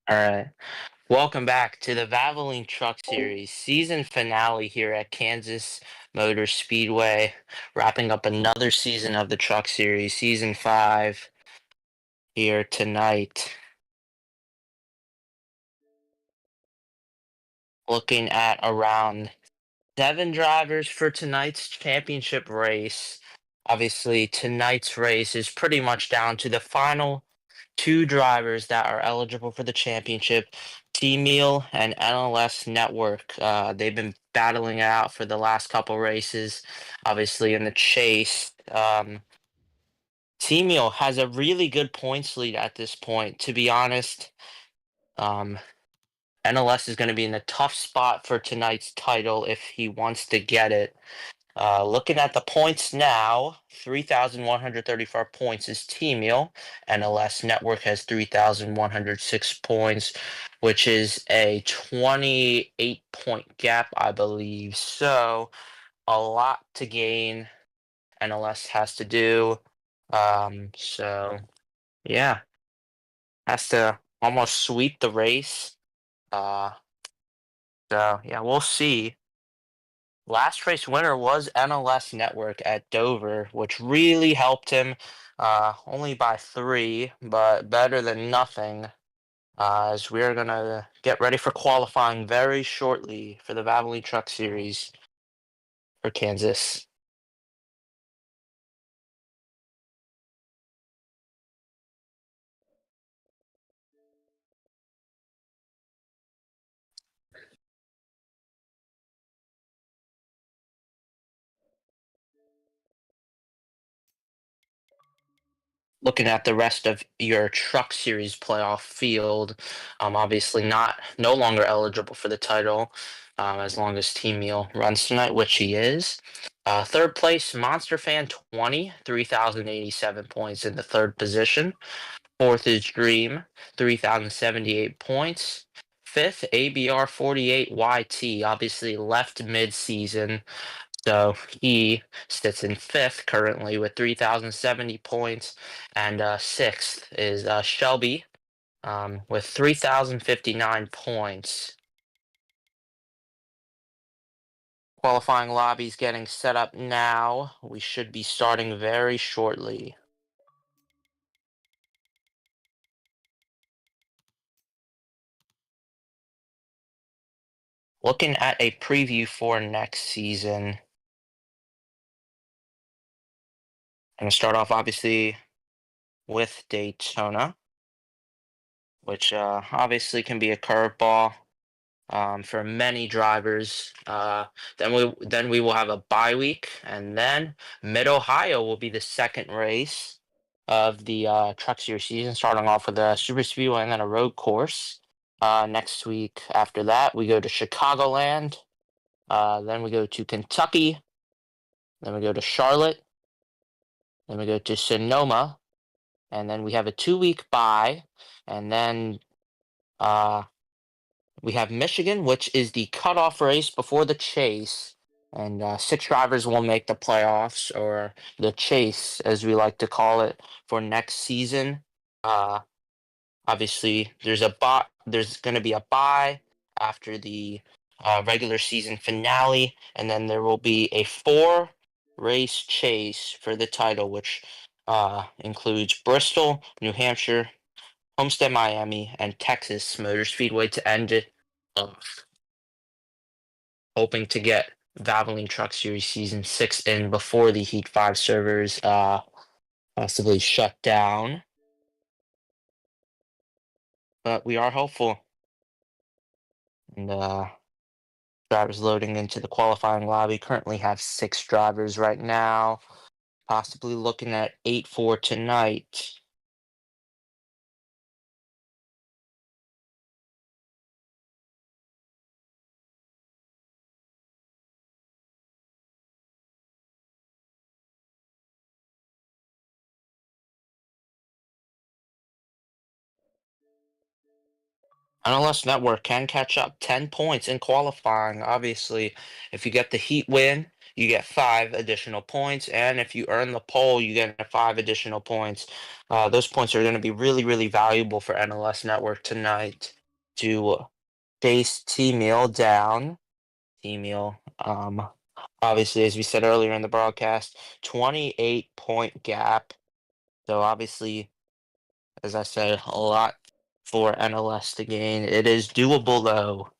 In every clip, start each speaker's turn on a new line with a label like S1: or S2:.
S1: All right. Welcome back to the Valvoline Truck Series season finale here at Kansas Motor Speedway, wrapping up another season of the Truck Series, season 5 here tonight. Looking at around 7 drivers for tonight's championship race. Obviously, tonight's race is pretty much down to the final 2 drivers that are eligible for the championship, T-Meal and NLS Network. They've been battling it out for the last couple races, obviously in the chase. T-Meal has a really good points lead at this point. To be honest, um, NLS is going to be in a tough spot for tonight's title if he wants to get it. Looking at the points now, 3,134 points is T-Meal. NLS Network has 3,106 points, which is a 28-point gap, I believe. So, a lot to gain NLS has to do. So, yeah, has to almost sweep the race. Uh, so, yeah, we'll see. Last race winner was NLS Network at Dover, which really helped him, only by 3, but better than nothing, as we're gonna get ready for qualifying very shortly for the Valvoline Truck Series for Kansas. Looking at the rest of your Truck Series playoff field, obviously no longer eligible for the title, as long as Team Meal runs tonight, which he is. Third place, Monster Fan 20, 3,087 points in the third position. Fourth is Dream, 3,078 points. Fifth, ABR 48 YT, obviously left mid-season. So he sits in fifth currently with 3,070 points. And sixth is Shelby with 3,059 points. Qualifying lobbies getting set up now. We should be starting very shortly. Looking at a preview for next season. I'm going to start off obviously with Daytona, which obviously can be a curveball for many drivers. Then we will have a bye week, and then Mid Ohio will be the second race of the Truck Series season, starting off with a super speedway and then a road course. Next week after that, we go to Chicagoland. Then we go to Kentucky. Then we go to Charlotte. Then we go to Sonoma, and then we have a 2-week bye, and then uh, we have Michigan, which is the cutoff race before the chase, and 6 drivers will make the playoffs, or the chase, as we like to call it, for next season. Uh, Obviously, There's going to be a bye after the regular season finale, and then there will be a 4-race chase for the title, which includes Bristol, New Hampshire, Homestead, Miami, and Texas Motor Speedway to end it off. Hoping to get Valvoline Truck Series Season 6 in before the Heat 5 servers possibly shut down. But we are hopeful. And drivers loading into the qualifying lobby. Currently have 6 drivers right now. Possibly looking at 8 for tonight. NLS Network can catch up 10 points in qualifying. Obviously, if you get the heat win, you get 5 additional points, and if you earn the pole, you get 5 additional points. Those points are going to be really, really valuable for NLS Network tonight. to chase T-Meal down. T-Meal, obviously, as we said earlier in the broadcast, 28-point gap. So obviously, as I said, a lot for NLS to gain. It is doable though.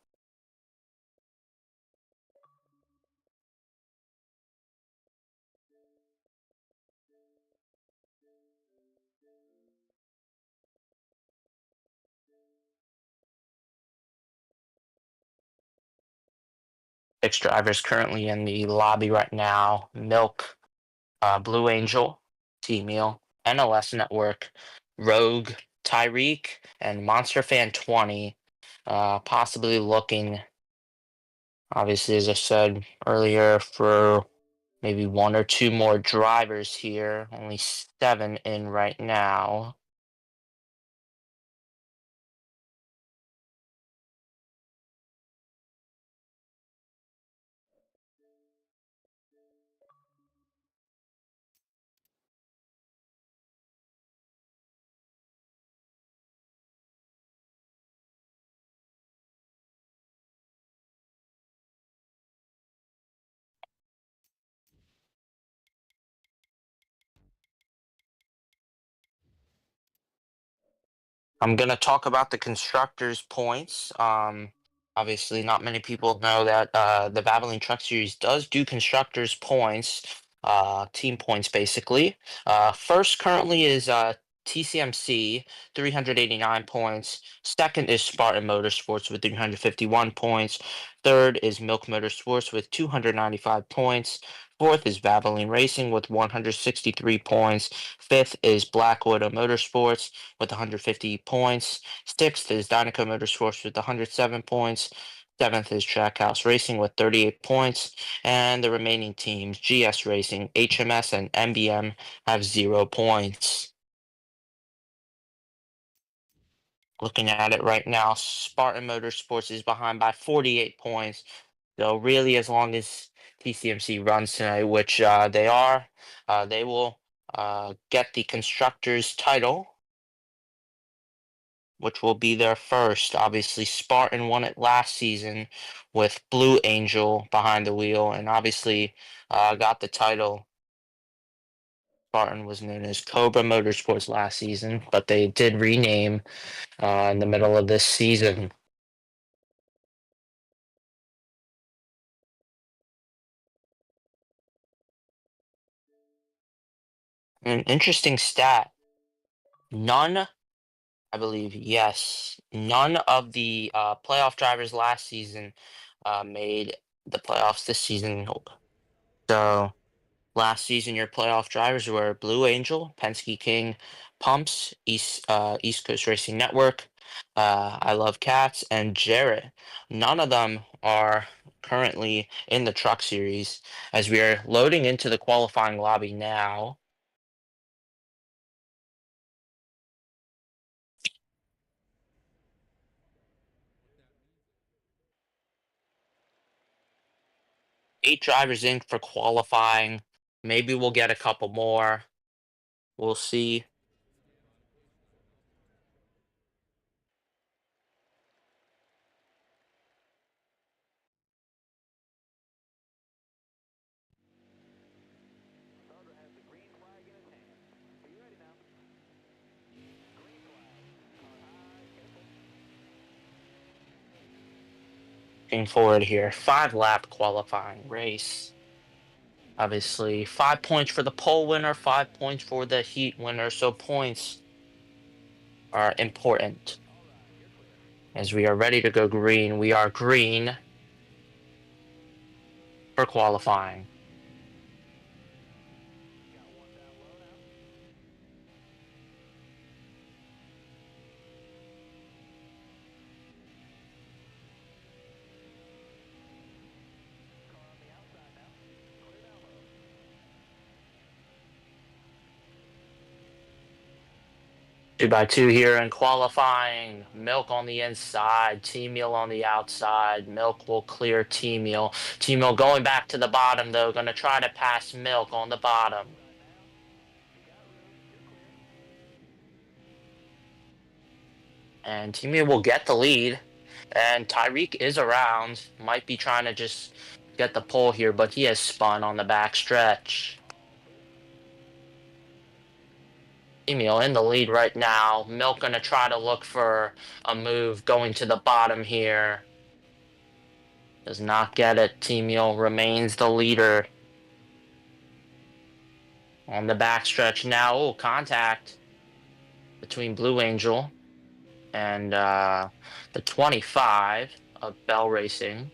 S1: Six drivers currently in the lobby right now. Milk, Blue Angel, T-Meal, NLS Network, Rogue, Tyreek, and Monster Fan 20. Possibly looking, obviously, as I said earlier, for maybe one or two more drivers here. Only seven in right now. I'm gonna talk about the constructors' points. Obviously, not many people know that the Valvoline Truck Series does do constructors' points, team points basically. First currently is TCMC, 389 points. Second is Spartan Motorsports with 351 points. Third is Milk Motorsports with 295 points. Fourth is Valvoline Racing with 163 points. Fifth is Black Widow Motorsports with 150 points. Sixth is Dynaco Motorsports with 107 points. Seventh is Trackhouse Racing with 38 points. And the remaining teams, GS Racing, HMS, and MBM, have 0 points. Looking at it right now, Spartan Motorsports is behind by 48 points. So really, as long as TCMC runs tonight, which they are, they will get the constructors title, which will be their first. Obviously, Spartan won it last season with Blue Angel behind the wheel, and obviously got the title. Spartan was known as Cobra Motorsports last season, but they did rename in the middle of this season. An interesting stat: none, I believe, yes, none of the playoff drivers last season made the playoffs this season. So last season, your playoff drivers were Blue Angel, Penske King, Pumps, East Coast Racing Network, I Love Cats, and Jarrett. None of them are currently in the Truck Series. As we are loading into the qualifying lobby now, eight drivers in for qualifying. Maybe we'll get a couple more. We'll see. 'Forward here, 5 lap qualifying race. Obviously, 5 points for the pole winner, 5 points for the heat winner. So points are important. As we are ready to go green, we are green for qualifying. 2x2 here in qualifying. Milk on the inside, T-Meal on the outside. Milk will clear T-Meal. T-Meal going back to the bottom, though. Going to try to pass Milk on the bottom. And T-Meal will get the lead. And Tyreek is around. Might be trying to just get the pole here, but he has spun on the back stretch. Emil in the lead right now. Milk gonna try to look for a move going to the bottom here. Does not get it. Emil remains the leader. On the backstretch now. Oh, contact between Blue Angel and the 25 of Bell Racing.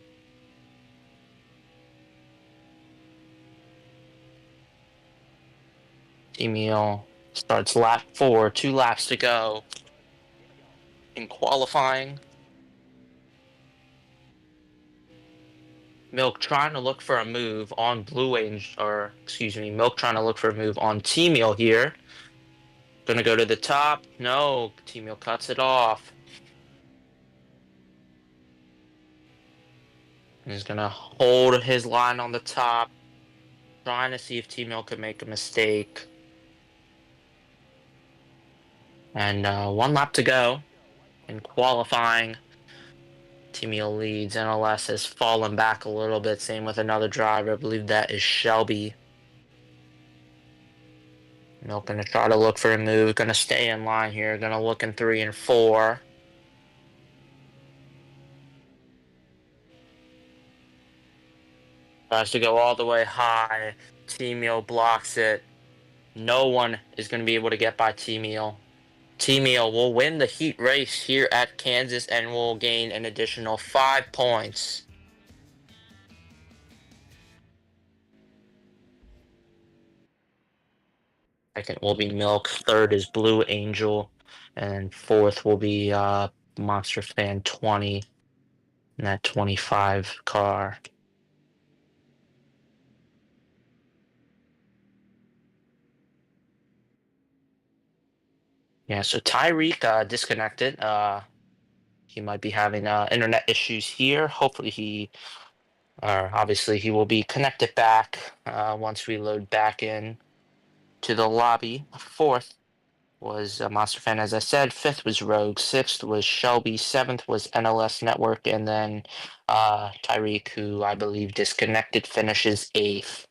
S1: Emil starts lap 4, 2 laps to go in qualifying. Milk trying to look for a move on Blue Angel, or excuse me, Milk trying to look for a move on T-Meal here. Gonna go to the top. No, T-Meal cuts it off. He's gonna hold his line on the top, trying to see if T-Meal could make a mistake. And 1 lap to go in qualifying. T-Meal leads. NLS has fallen back a little bit. Same with another driver. I believe that is Shelby. Milk gonna try to look for a move. Gonna stay in line here. Gonna look in 3 and 4. Tries to go all the way high. T-Meal blocks it. No one is going to be able to get by T-Meal. T-Meal will win the heat race here at Kansas and will gain an additional 5 points. Second will be Milk. Third is Blue Angel. And fourth will be Monster Fan 20 in that 25 car. Yeah, so Tyreek disconnected. He might be having internet issues here. Hopefully obviously he will be connected back once we load back in to the lobby. Fourth was Monster Fan, as I said. Fifth was Rogue. Sixth was Shelby. Seventh was NLS Network. And then Tyreek, who I believe disconnected, finishes 8th.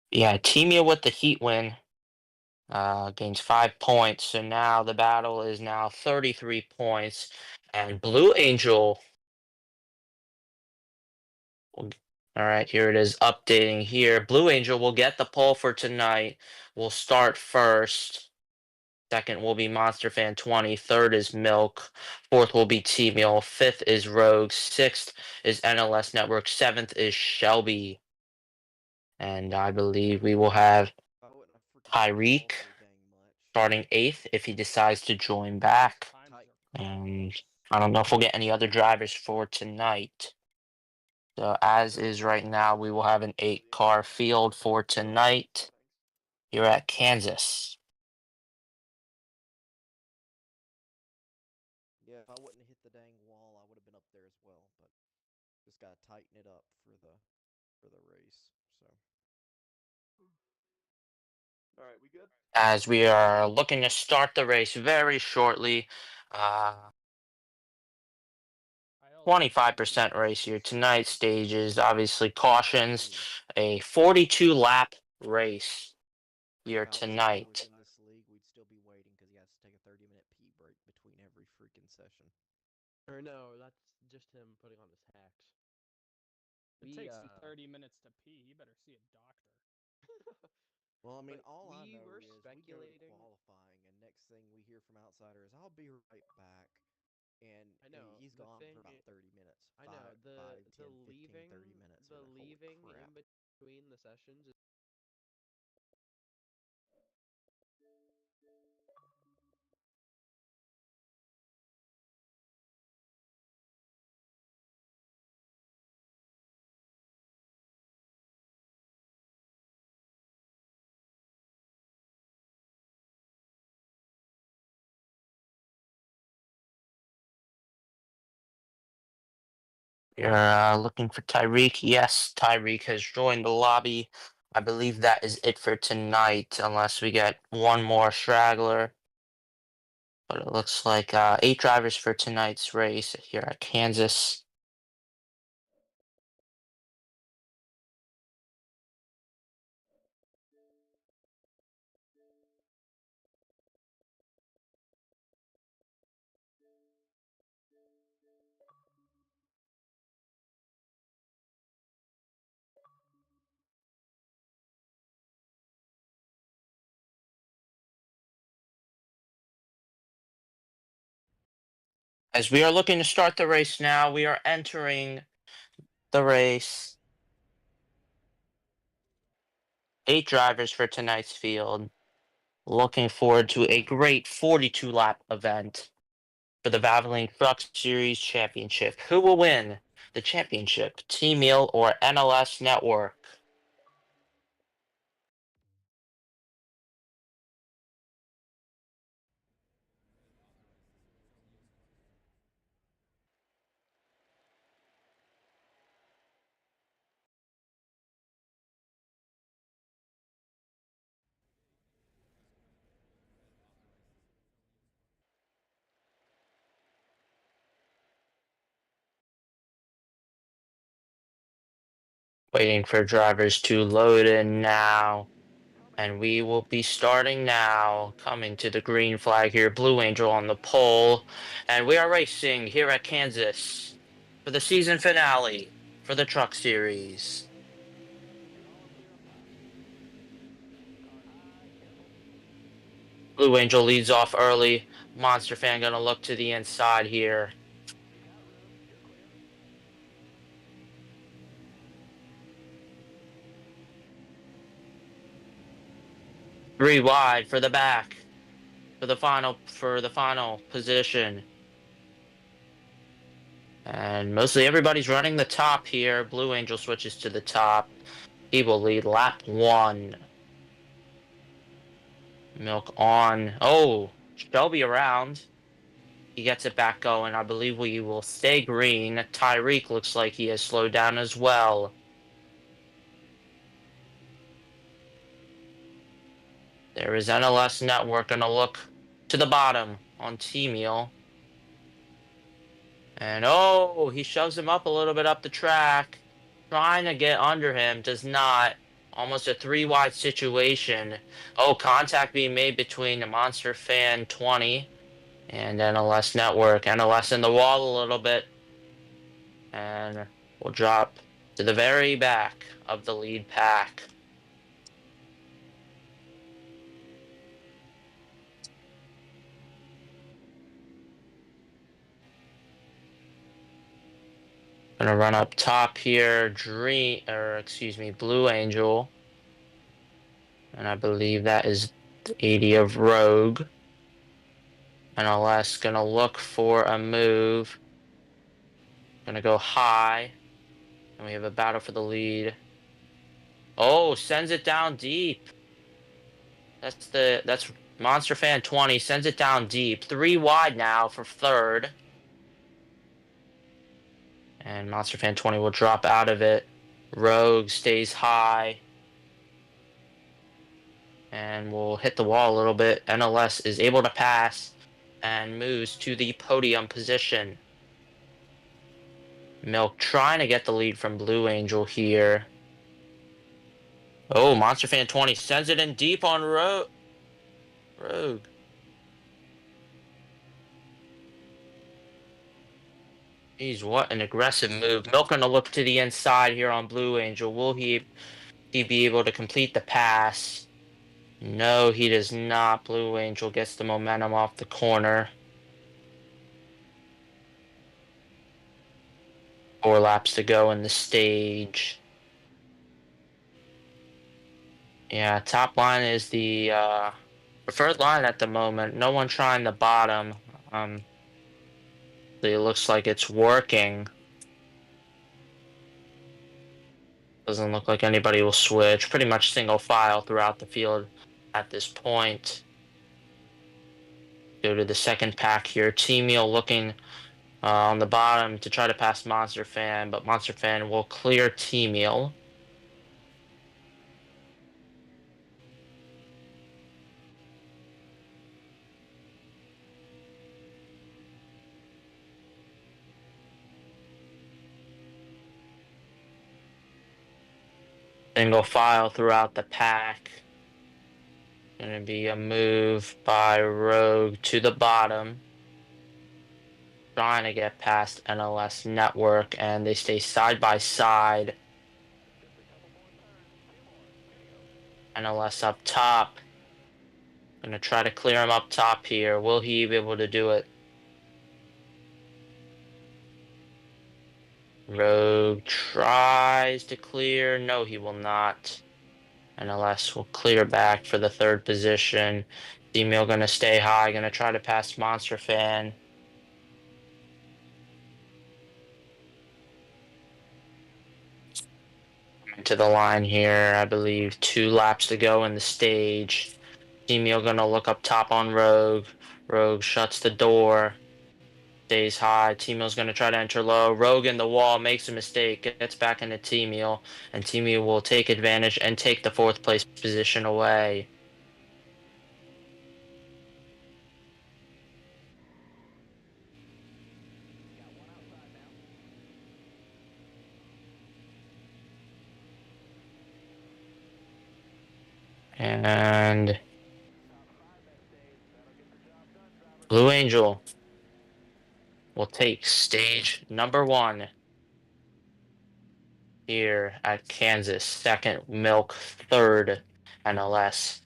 S1: Yeah, Teamia with the heat win gains 5 points. So now the battle is now 33 points. And Blue Angel. All right, here it is updating here. Blue Angel will get the pole for tonight. We'll start first. Second will be Monster Fan 20. Third is Milk. Fourth will be T-Meal. Fifth is Rogue. Sixth is NLS Network. Seventh is Shelby. And I believe we will have Tyreek starting 8th if he decides to join back. And I don't know if we'll get any other drivers for tonight. So as is right now, we will have an 8-car field for tonight here at Kansas.
S2: Yeah, if I wouldn't have hit the dang wall, I would have been up there as well. But just gotta tighten it up for the race. So. All right, we good?
S1: As we are looking to start the race very shortly. 25% race here tonight. Stages, obviously cautions. A 42 lap race here tonight.
S2: In this league, we'd still be waiting because he has to take a 30-minute pee break between every freaking session.
S3: Or no, that's just him putting on his hacks.
S4: It takes him 30 minutes to pee. You better see a doctor.
S2: Well, I mean,
S3: But
S2: all I
S3: we
S2: know
S3: were
S2: is we go to
S3: speculating-
S2: qualifying, and next thing we hear from Outsider is, "I'll be right back," and
S3: I know,
S2: he's
S3: the
S2: gone
S3: thing
S2: for about
S3: i-
S2: 30 minutes.
S3: I know
S2: Five,
S3: the
S2: 10, 15,
S3: leaving
S2: 30 minutes.
S3: the
S2: and we're like,
S3: leaving
S2: "Holy crap."
S3: in between the sessions is
S1: You're looking for Tyreek. Yes, Tyreek has joined the lobby. I believe that is it for tonight, unless we get one more straggler. But it looks like 8 drivers for tonight's race here at Kansas. As we are looking to start the race now, we are entering the race. 8 drivers for tonight's field. Looking forward to a great 42 lap event for the Valvoline Truck Series Championship. Who will win the championship, Team Meal or NLS Network? Waiting for drivers to load in now. And we will be starting now. Coming to the green flag here, Blue Angel on the pole. And we are racing here at Kansas for the season finale for the Truck Series. Blue Angel leads off early. Monster Fan gonna look to the inside here. Three wide for the back for the final position. And mostly everybody's running the top here. Blue Angel switches to the top. He will lead lap 1. Milk on. Oh, Shelby around. He gets it back going. I believe we will stay green. Tyreek looks like he has slowed down as well. There is NLS Network gonna look to the bottom on T-Meal. And oh, he shoves him up a little bit up the track. Trying to get under him, does not. Almost a 3 wide situation. Oh, contact being made between the Monster Fan 20 and NLS Network. NLS in the wall a little bit. And we'll drop to the very back of the lead pack. Gonna run up top here, Blue Angel. And I believe that is the 80 of Rogue. NLS gonna look for a move. Gonna go high. And we have a battle for the lead. Oh, sends it down deep. That's Monster Fan 20, sends it down deep. 3 wide now for third. And Monster Fan 20 will drop out of it. Rogue stays high. And will hit the wall a little bit. NLS is able to pass and moves to the podium position. Milk trying to get the lead from Blue Angel here. Oh, Monster Fan 20 sends it in deep on Rogue. Jeez, what an aggressive move. Milk gonna look to the inside here on Blue Angel. Will he be able to complete the pass? No, he does not. Blue Angel gets the momentum off the corner. 4 laps to go in the stage. Yeah, top line is the preferred line at the moment. No one trying the bottom. It looks like it's working. Doesn't look like anybody will switch. Pretty much single file throughout the field at this point. Go to the second pack here. T-Meal looking on the bottom to try to pass Monster Fan, but Monster Fan will clear T-Meal. Single file throughout the pack. Gonna be a move by Rogue to the bottom. Trying to get past NLS Network, and they stay side by side. NLS up top. Gonna try to clear him up top here. Will he be able to do it? Rogue tries to clear. No, he will not. NLS will clear back for the third position. D-Mill gonna stay high. Gonna try to pass Monster Fan. To the line here, I believe 2 laps to go in the stage. D-Mill gonna look up top on Rogue. Rogue shuts the door. Stays high. T-Meal's going to try to enter low. Rogue in the wall makes a mistake. Gets back into T-Meal. And T-Meal will take advantage and take the 4th place position away. And Blue Angel will take stage number 1 here at Kansas. 2nd, Milk. 3rd, NLS.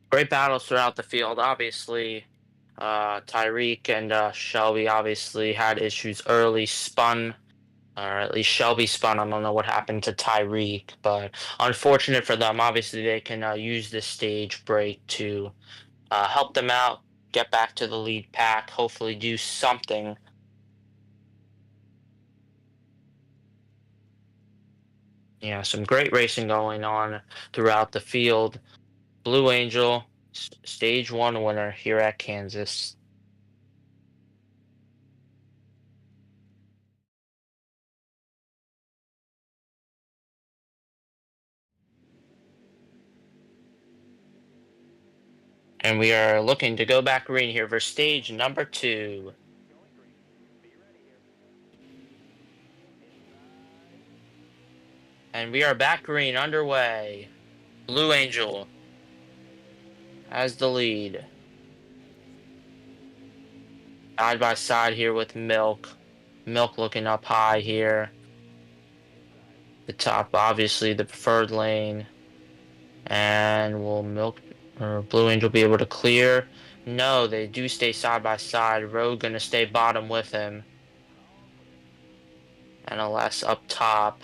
S1: Great battles throughout the field. Obviously, Tyreek and Shelby obviously had issues early, spun. Or at least Shelby spun. I don't know what happened to Tyreek, but unfortunate for them. Obviously, they can use this stage break to help them out, get back to the lead pack, hopefully do something. Yeah, some great racing going on throughout the field. Blue Angel, stage 1 winner here at Kansas. And we are looking to go back green here for stage number 2. And we are back green underway. Blue Angel has the lead. Side by side here with Milk. Milk looking up high here. The top, obviously, the preferred lane. And will Milk or Blue Angel be able to clear? No, they do stay side by side. Rogue gonna stay bottom with him. And NLS up top.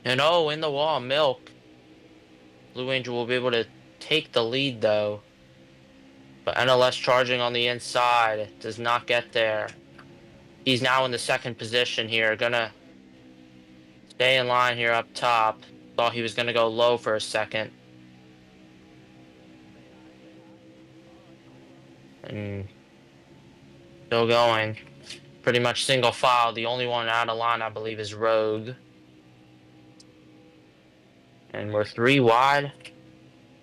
S1: And oh, in the wall, Milk. Blue Angel will be able to take the lead though. But NLS charging on the inside. Does not get there. He's now in the 2nd position here. Gonna stay in line here up top. Thought he was gonna go low for a second. And still going. Pretty much single file. The only one out of line, I believe, is Rogue. And we're 3 wide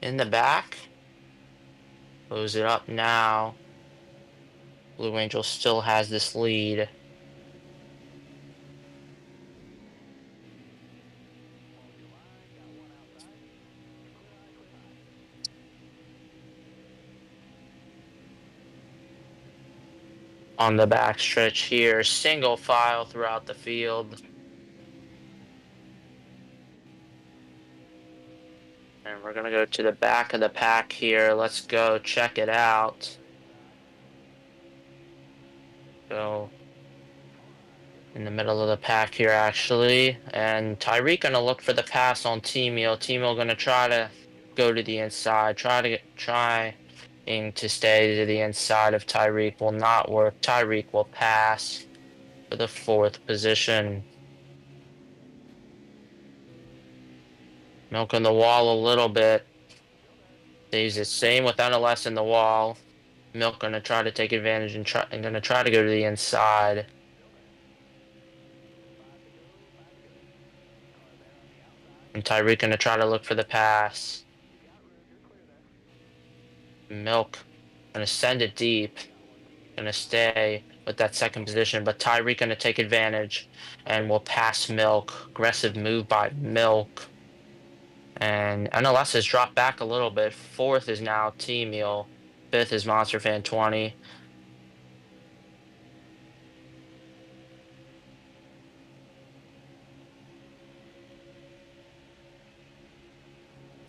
S1: in the back. Close it up now. Blue Angel still has this lead. On the back stretch here, single file throughout the field. And we're gonna go to the back of the pack here. Let's go check it out. Go in the middle of the pack here, actually. And Tyreek gonna look for the pass on T-Meal. T-Meal gonna try to go to the inside. Trying to stay to the inside of Tyreek will not work. Tyreek will pass for the 4th position. Milking the wall a little bit. Stays the same with NLS in the wall. Milk gonna try to take advantage and gonna try to go to the inside. And Tyreek gonna try to look for the pass. Milk Gonna send it deep. Gonna stay with that second position, but Tyreek gonna take advantage and will pass Milk. Aggressive move by Milk. And NLS has dropped back a little bit. Fourth is now T-Meal. Fifth is Monster Fan 20.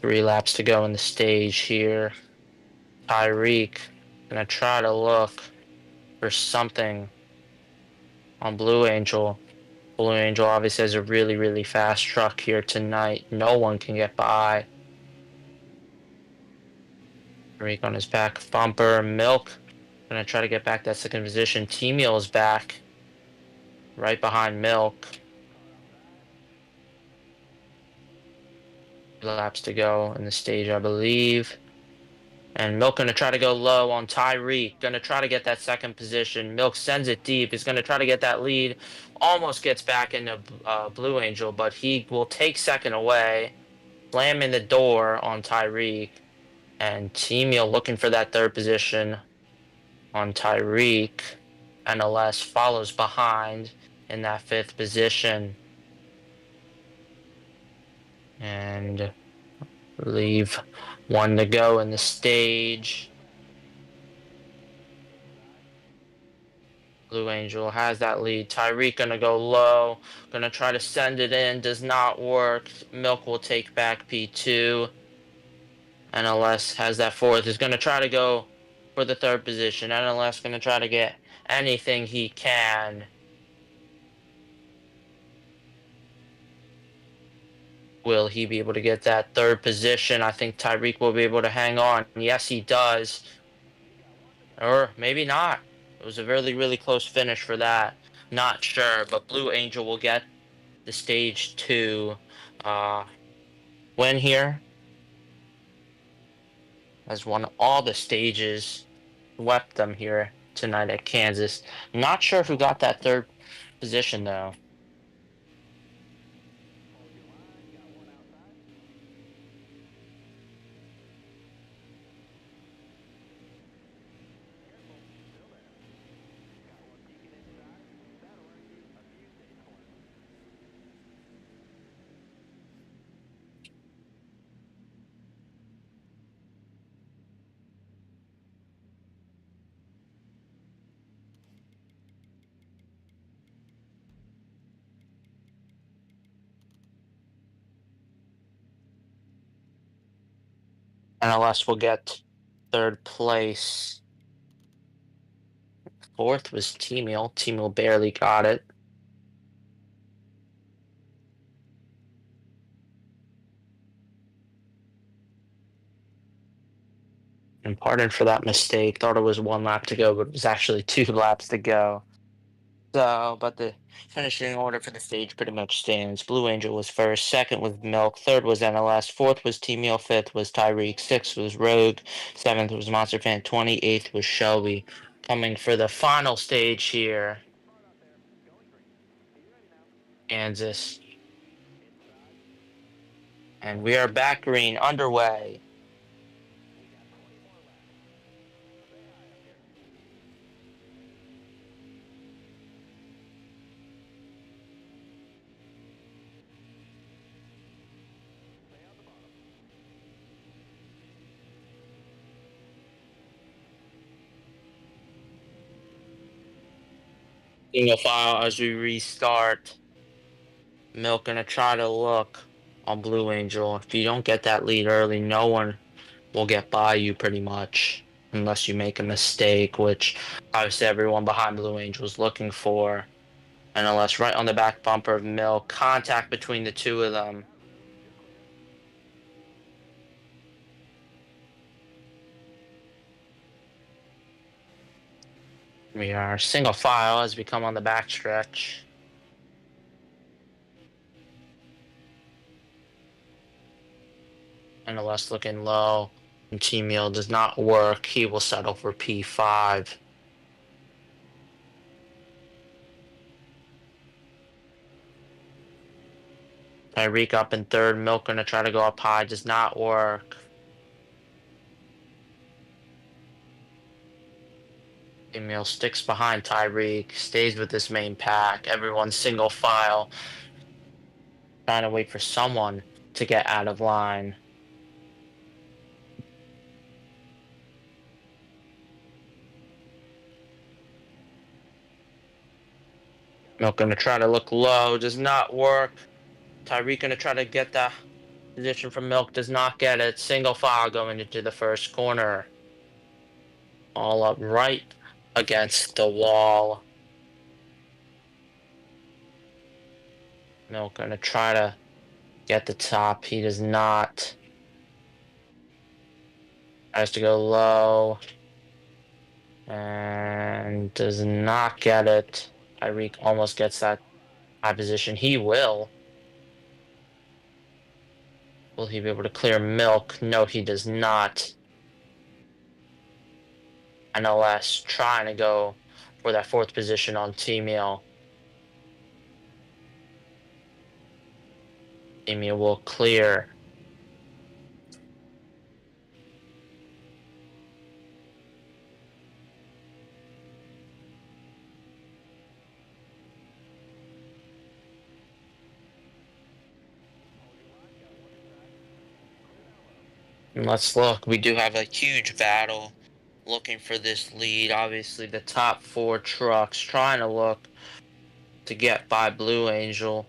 S1: Three laps to go in the stage here. Tyreek gonna try to look for something on Blue Angel. Blue Angel obviously has a really, really fast truck here tonight. No one can get by. Tyreek on his back bumper. Milk gonna try to get back that second position. T-Meal is back. Right behind Milk. Laps to go in the stage, I believe. And Milk gonna try to go low on Tyreek. Gonna try to get that second position. Milk sends it deep. He's gonna try to get that lead. Almost gets back into Blue Angel, but he will take second away. Slamming the door on Tyreek. And T-Meal looking for that third position on Tyreek. NLS follows behind in that fifth position. And leave one to go in the stage. Blue Angel has that lead. Tyreek gonna go low. Gonna try to send it in. Does not work. Milk will take back P2. NLS has that fourth. Is gonna try to go for the third position. NLS gonna try to get anything he can. Will he be able to get that third position? I think Tyreek will be able to hang on. Yes, he does. Or maybe not. It was a really, really close finish for that. Not sure, but Blue Angel will get the stage 2 win here. Has won all the stages. Swept them here tonight at Kansas. Not sure who got that third position, though. NLS will get third place. Fourth was T-Meal. T-Meal barely got it. And pardon for that mistake. Thought it was 1 lap to go, but it was actually 2 laps to go. So, but the finishing order for the stage pretty much stands. Blue Angel was first, second was Milk, third was NLS, fourth was T-Meal, fifth was Tyreek, sixth was Rogue, seventh was Monster Fan 20, eighth was Shelby. Coming for the final stage here. Kansas. And we are back green, underway. Single file as we restart. Milk gonna try to look on Blue Angel. If you don't get that lead early, no one will get by you pretty much. Unless you make a mistake, which obviously everyone behind Blue Angel is looking for. And unless right on the back bumper of Milk, contact between the two of them. We are single file as we come on the backstretch. And unless looking low, and T-Meal does not work, he will settle for P5. Tyreek up in third. Milk gonna try to go up high. Does not work. Emil sticks behind Tyreek, stays with this main pack. Everyone's single file, trying to wait for someone to get out of line. Milk gonna try to look low, does not work. Tyreek gonna try to get that position from Milk, does not get it. Single file going into the first corner. All up right against the wall. Milk gonna try to get the top. He does not. Tries to go low. And does not get it. Tyreek almost gets that high position. He will. Will he be able to clear Milk? No, he does not. NLS trying to go for that fourth position on T-Meal. T-Meal will clear. And let's look. We do have a huge battle looking for this lead. Obviously, the top 4 trucks trying to look to get by Blue Angel.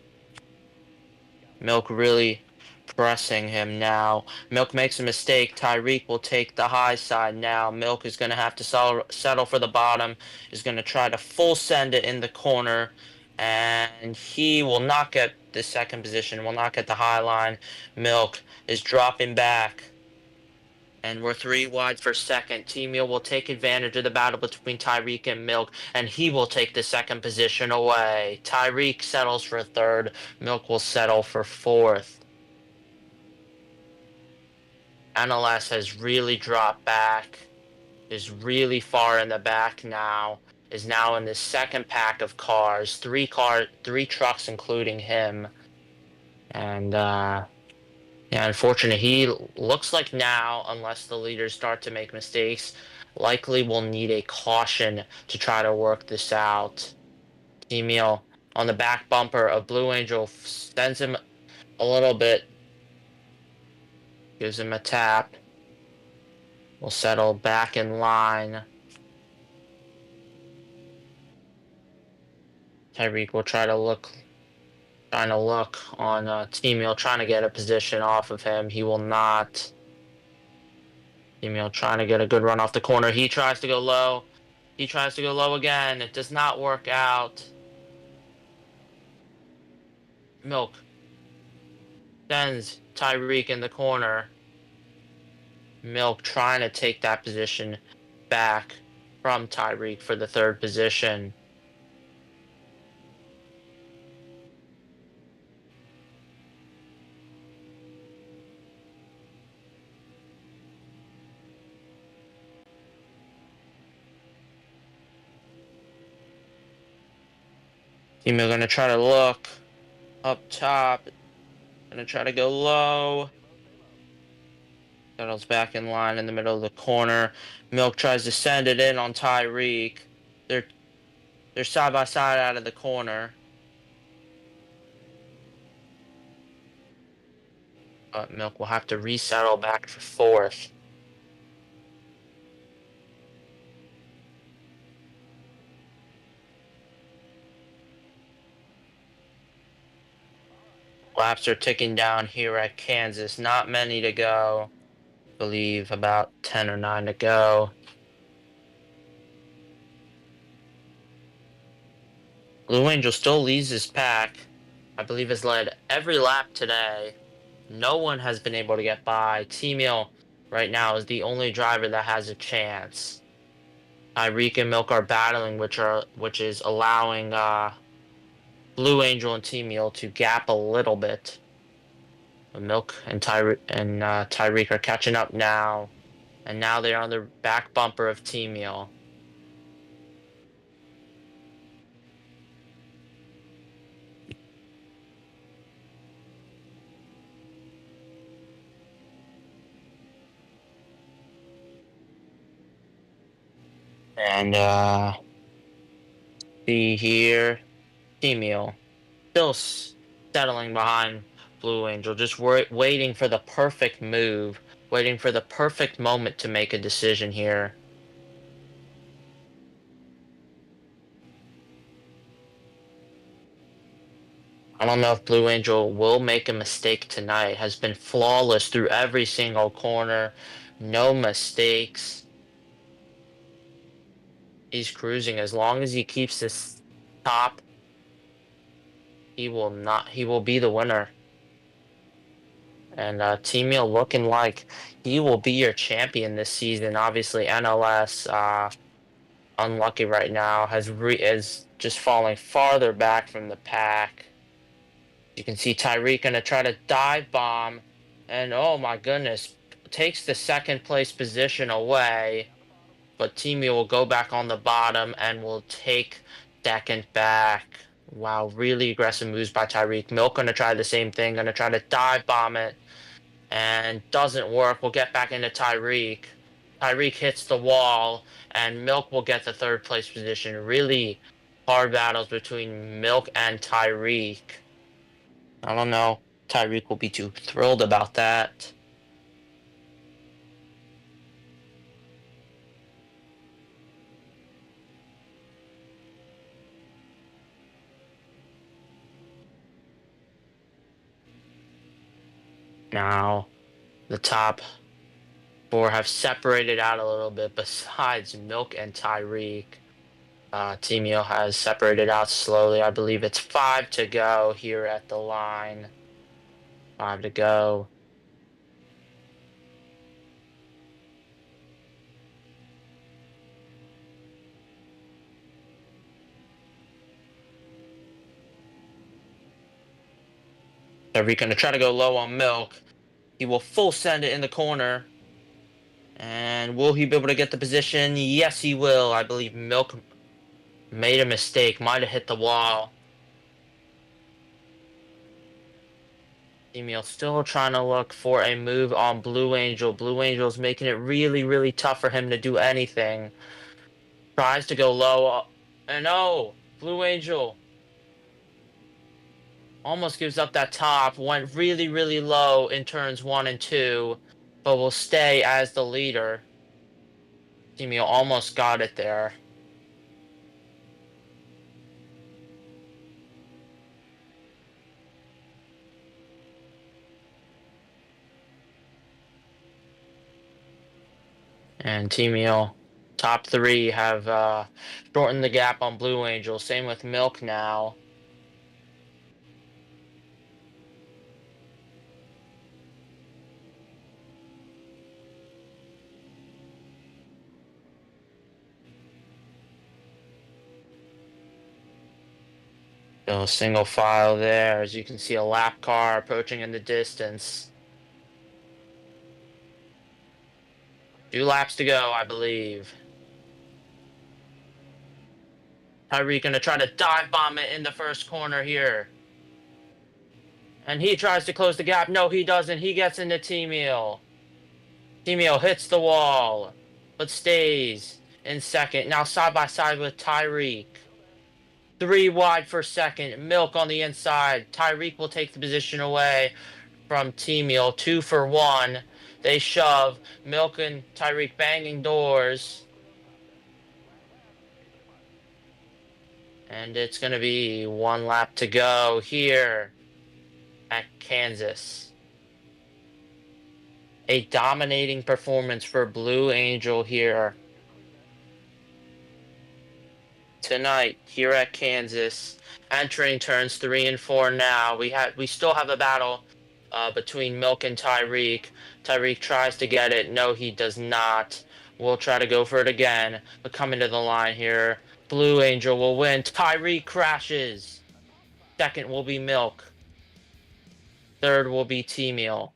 S1: Milk really pressing him now. Milk makes a mistake. Tyreek will take the high side now. Milk is going to have to settle for the bottom. Is going to try to full send it in the corner. And he will not get the second position. Will not get the high line. Milk is dropping back. And we're 3 wide for second. T-Meal will take advantage of the battle between Tyreek and Milk, and he will take the second position away. Tyreek settles for third. Milk will settle for fourth. NLS has really dropped back, is really far in the back now, is now in the second pack of cars. 3 trucks including him. And yeah, unfortunately, he looks like now, unless the leaders start to make mistakes, likely will need a caution to try to work this out. Emil on the back bumper of Blue Angel sends him a little bit, gives him a tap. Will settle back in line. Tyreek will trying to look on T-Meal, trying to get a position off of him. He will not. T-Meal trying to get a good run off the corner. He tries to go low. He tries to go low again. It does not work out. Milk sends Tyreek in the corner. Milk trying to take that position back from Tyreek for the third position. Team are going to try to look up top. Going to try to go low. Settles back in line in the middle of the corner. Milk tries to send it in on Tyreek. They're side by side out of the corner. But Milk will have to resettle back for fourth. Laps are ticking down here at Kansas. Not many to go. I believe about 10 or 9 to go. Blue Angel still leads his pack. I believe has led every lap today. No one has been able to get by. T-Meal right now is the only driver that has a chance. Tyreek and Milk are battling, which is allowing Blue Angel and T-Meal to gap a little bit. Milk and Tyreek are catching up now, and now they're on the back bumper of T-Meal. And see here, Teamio still settling behind Blue Angel, just waiting for the perfect move, waiting for the perfect moment to make a decision here. I don't know if Blue Angel will make a mistake tonight. Has been flawless through every single corner. No mistakes. He's cruising. As long as he keeps this top, he will be the winner. And Teamio looking like he will be your champion this season. Obviously, NLS unlucky right now, is just falling farther back from the pack. You can see Tyreek gonna try to dive bomb, and oh my goodness, takes the second place position away. But Teamio will go back on the bottom and will take second back. Wow, really aggressive moves by Tyreek. Milk gonna try the same thing, gonna try to dive bomb it, and doesn't work. We'll get back into Tyreek. Tyreek hits the wall, and Milk will get the third place position. Really hard battles between Milk and Tyreek. I don't know. Tyreek will be too thrilled about that. Now, the top four have separated out a little bit besides Milk and Tyreek. Teamio has separated out slowly. I believe it's 5 to go here at the line. 5 to go. Tyreek gonna try to go low on Milk. He will full send it in the corner. And will he be able to get the position? Yes, he will. I believe Milk made a mistake. Might have hit the wall. Teamio still trying to look for a move on Blue Angel. Blue Angel's making it really, really tough for him to do anything. Tries to go low. And oh, Blue Angel almost gives up that top. Went really, really low in turns 1 and 2. But will stay as the leader. Teamio almost got it there. And Teamio, top 3 have shortened the gap on Blue Angel. Same with Milk now. So single file there, as you can see a lap car approaching in the distance. 2 laps to go, I believe. Tyreek gonna try to dive bomb it in the first corner here. And he tries to close the gap. No, he doesn't. He gets into Teamio. Teamio hits the wall, but stays in second. Now side by side with Tyreek. 3 wide for second. Milk on the inside. Tyreek will take the position away from Teamio. 2 for 1. They shove. Milk and Tyreek banging doors. And it's going to be 1 lap to go here at Kansas. A dominating performance for Blue Angel here tonight here at Kansas. Entering turns 3 and 4 now. We still have a battle between Milk and Tyreek. Tyreek tries to get it. No, he does not. We'll try to go for it again. But coming to the line here, Blue Angel will win. Tyreek crashes. Second will be Milk. Third will be Teamio.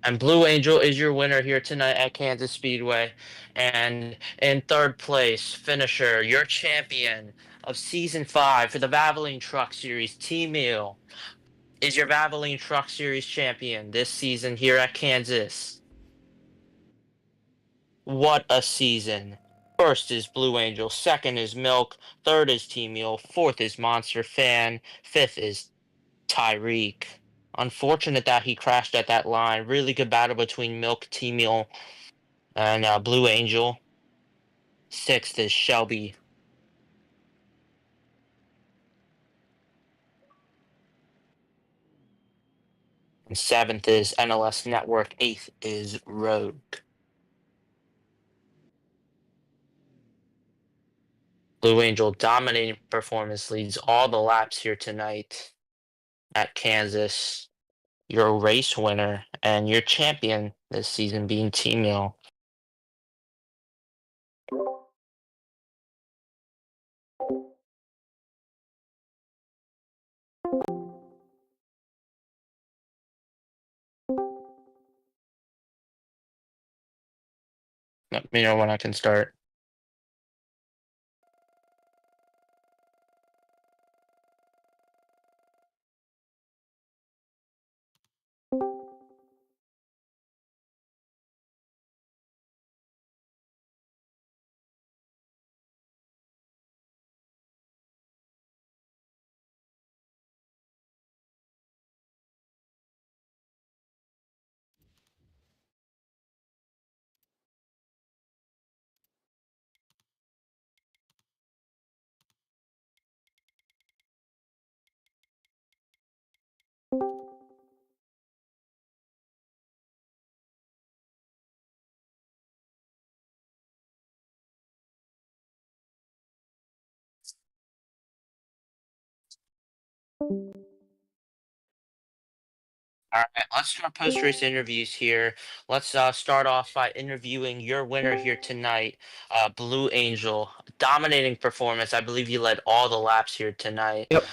S1: And Blue Angel is your winner here tonight at Kansas Speedway. And in third place, finisher, your champion of Season 5 for the Valvoline Truck Series, Teamio, is your Valvoline Truck Series champion this season here at Kansas. What a season. First is Blue Angel, second is Milk, third is Team Mule, fourth is Monster Fan, fifth is Tyreek. Unfortunate that he crashed at that line. Really good battle between Milk, Team Mule, and Blue Angel. Sixth is Shelby. And seventh is NLS Network. Eighth is Rogue. Blue Angel dominating performance leads all the laps here tonight at Kansas. Your race winner and your champion this season being Team Mule. Let me know when I can start. All right, let's do our post-race interviews here. Let's start off by interviewing your winner here tonight, Blue Angel. Dominating performance. I believe you led all the laps here tonight.
S5: Yep.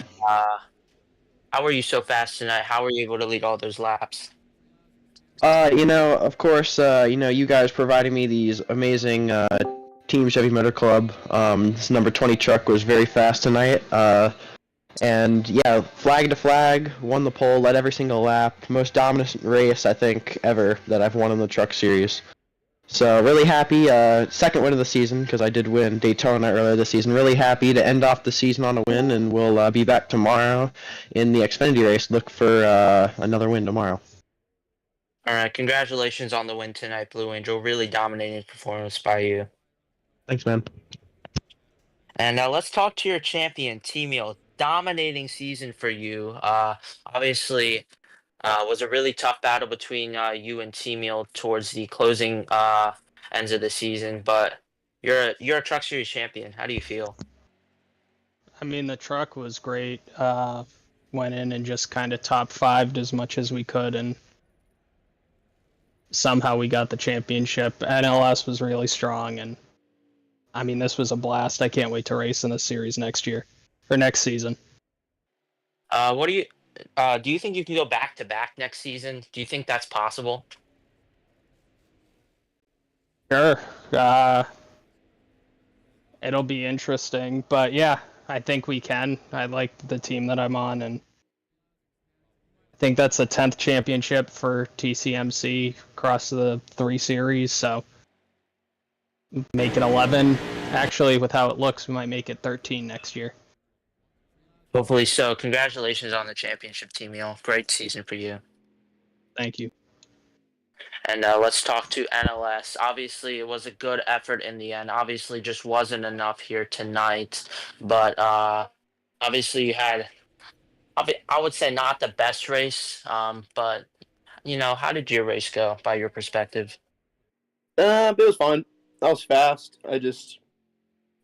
S1: How were you so fast tonight? How were you able to lead all those laps?
S5: Of course, you guys provided me these amazing Team Chevy Motor Club. This number 20 truck was very fast tonight. And yeah, flag to flag, won the pole, led every single lap. Most dominant race, I think, ever that I've won in the truck series. So really happy. Second win of the season, because I did win Daytona earlier this season. Really happy to end off the season on a win, and we'll be back tomorrow in the Xfinity race. Look for another win tomorrow.
S1: All right, congratulations on the win tonight, Blue Angel. Really dominating performance by you.
S5: Thanks, man.
S1: And now let's talk to your champion, Team Mule. Dominating season for you. Obviously, was a really tough battle between you and Team Mule towards the closing ends of the season. But you're a Truck Series champion. How do you feel?
S4: I mean, the truck was great. Went in and just kind of top fived as much as we could, and somehow we got the championship. NLS was really strong, and I mean, this was a blast. I can't wait to race in this series next year or next season.
S1: What do you think you can go back to back next season? Do you think that's possible?
S4: Sure. It'll be interesting, but yeah, I think we can. I like the team that I'm on, and I think that's the 10th championship for TCMC across the 3 series, so make it 11. Actually, with how it looks, we might make it 13 next year.
S1: Hopefully so. Congratulations on the championship, Team Mule. Great season for you.
S4: Thank you.
S1: And let's talk to NLS. Obviously, it was a good effort in the end. Obviously, just wasn't enough here tonight. But obviously, you had, I would say, not the best race. But, how did your race go by your perspective?
S6: It was fun. I was fast.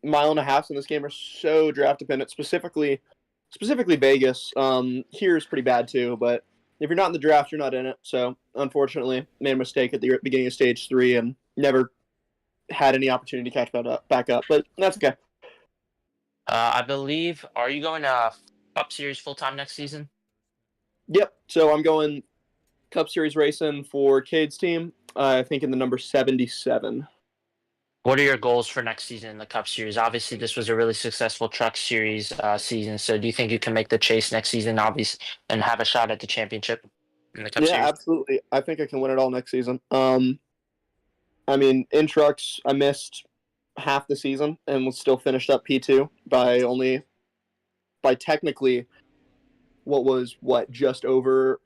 S6: Mile and a half in this game are so draft dependent. Specifically Vegas. Here is pretty bad too, but if you're not in the draft, you're not in it. So unfortunately, made a mistake at the beginning of stage 3 and never had any opportunity to catch back up. But that's okay.
S1: I believe, are you going to Cup Series full time next season?
S6: Yep. So I'm going Cup Series racing for Cade's team. I think in the number 77.
S1: What are your goals for next season in the Cup Series? Obviously, this was a really successful Truck Series season. So, do you think you can make the chase next season, obviously, and have a shot at the championship in the Cup Series?
S6: Yeah, absolutely. I think I can win it all next season. I I mean, in trucks, I missed half the season and was still finished up P2 by technically just over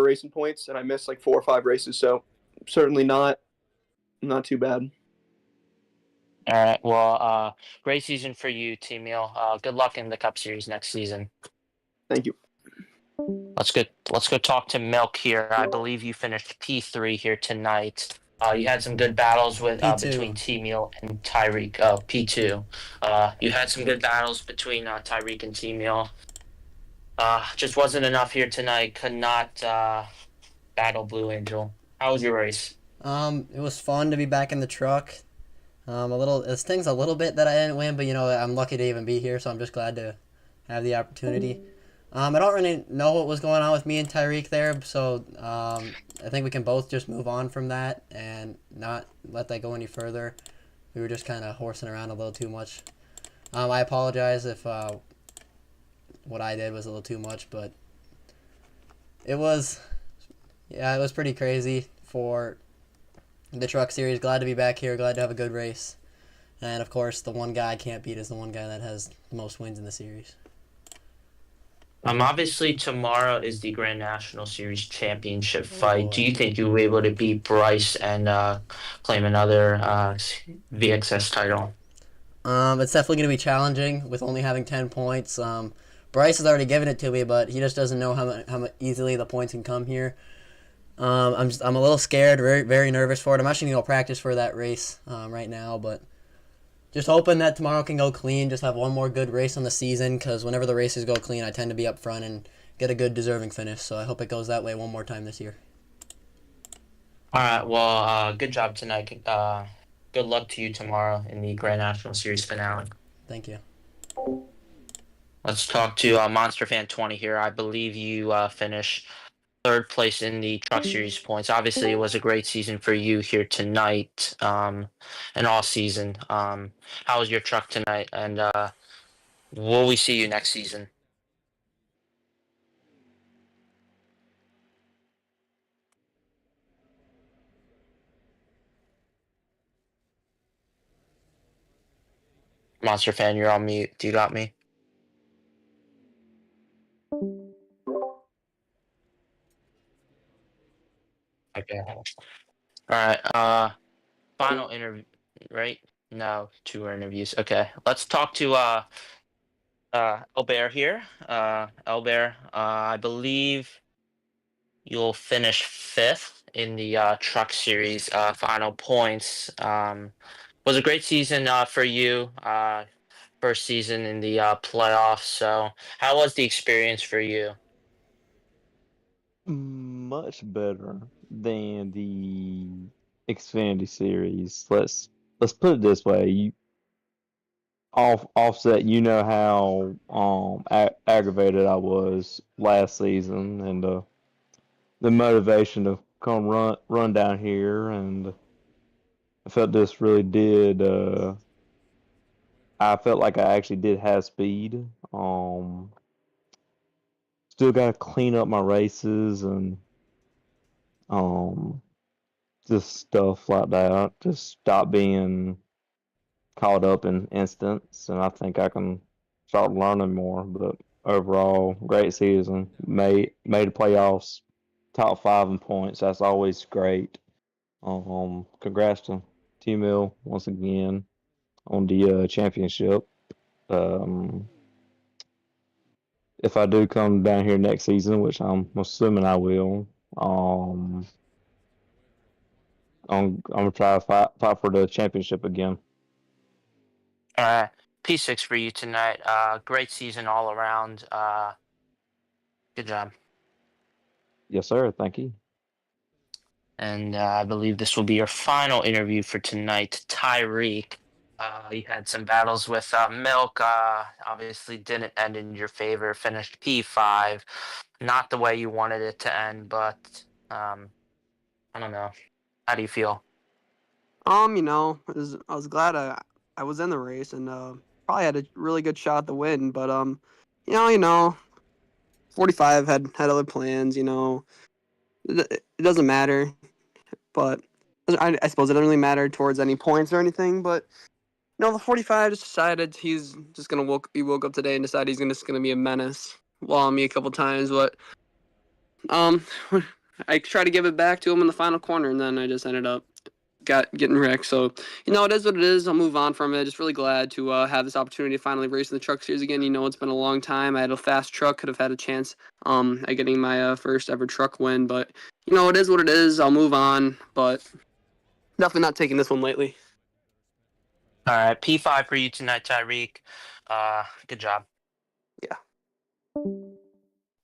S6: racing points, and I missed like 4 or 5 races, so certainly not too bad.
S1: All right. Well, great season for you, Team Meal. Good luck in the Cup Series next season.
S6: Thank you.
S1: Let's go talk to Milk here. I believe you finished P3 here tonight. You had some good battles with between Team Meal and Tyreek. Oh, P2. You had some good battles between Tyreek and Team Meal. Just wasn't enough here tonight. Could not battle Blue Angel. How was your race?
S7: It was fun to be back in the truck. It stings a little bit that I didn't win, but I'm lucky to even be here, so I'm just glad to have the opportunity. I don't really know what was going on with me and Tyreek there, so I think we can both just move on from that and not let that go any further. We were just kind of horsing around a little too much. I apologize if what I did was a little too much, but it was pretty crazy for the truck series. Glad to be back here. Glad to have a good race. And, of course, the one guy I can't beat is the one guy that has the most wins in the series.
S1: Obviously tomorrow is the Grand National Series championship fight.
S7: boy.
S1: Do you think you'll be able to beat Bryce and claim another VXS title?
S7: It's definitely going to be challenging with only having 10 points. Bryce has already given it to me, but he just doesn't know how easily the points can come here. I'm a little scared, very, very nervous for it. I'm actually going to go practice for that race right now, but just hoping that tomorrow can go clean, just have one more good race on the season, because whenever the races go clean, I tend to be up front and get a good deserving finish, so I hope it goes that way one more time this year.
S1: All right. Well, good job tonight. Good luck to you tomorrow in the Grand National Series finale.
S7: Thank you.
S1: Let's talk to Monster Fan 20 here. I believe you finished third place in the Truck Series points. Obviously, it was a great season for you here tonight, and all season. How was your truck tonight? And will we see you next season? Monster Fan, you're on mute. Do you got me? Okay. All right. Final interview, right? No, 2 interviews. Okay. Let's talk to Albert here. Albert, I believe you'll finish 5th in the Truck Series final points. Was a great season for you. First season in the playoffs. So, how was the experience for you?
S8: Much better than the Xfinity series. Let's put it this way. Offset, you know how aggravated I was last season, and the motivation to come run down here, and I felt this really did. I felt like I actually did have speed. Still got to clean up my races and um just stuff like that. Just stop being caught up in instance, and I think I can start learning more. But overall, great season. Made the playoffs, top 5 in points. That's always great. Congrats to T-Mill once again on the championship. Um, if I do come down here next season, which I'm assuming I will, I'm gonna try to fight for the championship again.
S1: P6 for you tonight. Great season all around. Good job.
S8: Yes, sir. Thank you.
S1: And I believe this will be your final interview for tonight, Tyreek. You had some battles with Milk. Obviously, didn't end in your favor. Finished P5. Not the way you wanted it to end, but I don't know. How do you feel?
S9: I was glad I was in the race and probably had a really good shot to win, but 45 had other plans. It doesn't matter, but I suppose it doesn't really matter towards any points or anything, but the 45 just decided he's just gonna he woke up today and decided he's just gonna be a menace. Wall me a couple times, but I tried to give it back to him in the final corner, and then I just ended up getting wrecked. So it is what it is. I'll move on from it. Just really glad to have this opportunity to finally race in the truck series again. It's been a long time. I had a fast truck, could have had a chance at getting my first ever truck win, but it is what it is. I'll move on, but definitely not taking this one lightly.
S1: All right, P5 for you tonight, Tyreek. Good job.
S9: Yeah.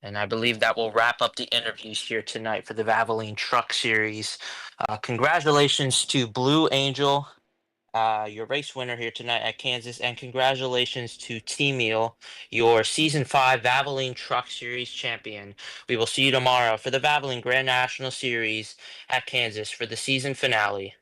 S1: And I believe that will wrap up the interviews here tonight for the Valvoline Truck Series. Congratulations to Blue Angel, your race winner here tonight at Kansas, and congratulations to T-Meal, your Season 5 Valvoline Truck Series champion. We will see you tomorrow for the Valvoline Grand National Series at Kansas for the season finale.